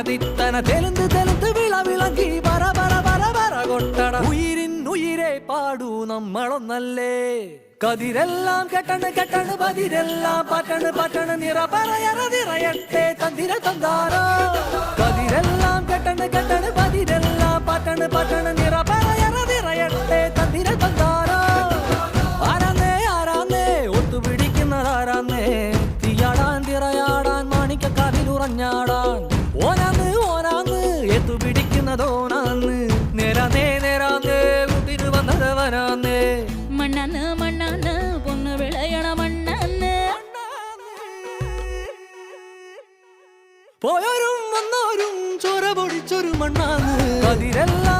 തിത്തന തെലുന്ത് തെലുന്ത് വിളവിളക്കി പറ പറ പറ പറ കൊട്ടട ഉയിരിൻ ഉയിരെ പാടൂ നമ്മളൊന്നല്ലേ കതിരെല്ലാം കെട്ടണ് കെട്ടണ് പതിരെല്ലാം പട്ടണ് പട്ടണ് നിറ പറയറ നിറയട്ടെ തന്തിര തന്താരോ കതിരെല്ലാം കെട്ടണ് കെട്ടണ് പതിരെല്ലാം പട്ടണ് പട്ടണ് നിറ പറയറ നിറയട്ടെ തന്തിര തന്താരോ ആരാന്നേ ആരാന്നേ ഒത്തുപിടിക്കുന്നതാരാന്നേ തീയാടാൻ തിറയാടാൻ മാണിക്കക്കാതിലുറഞ്ഞാടാൻ ഓനാന്ന് ഓനാന്ന് എത്തുപിടിക്കുന്നതോനാന്ന് നേരാന്നേ നേരാന്നേ കുട്ടിന് വന്നതവനാന്നേ മണ്ണാന്ന് മണ്ണാന്ന് പൊന്ന് വിളയണ മണ്ണാന്ന് പോയോരും വന്നോരും ചോര പൊടിച്ചൊരു മണ്ണാന്ന് കതിരെല്ലാം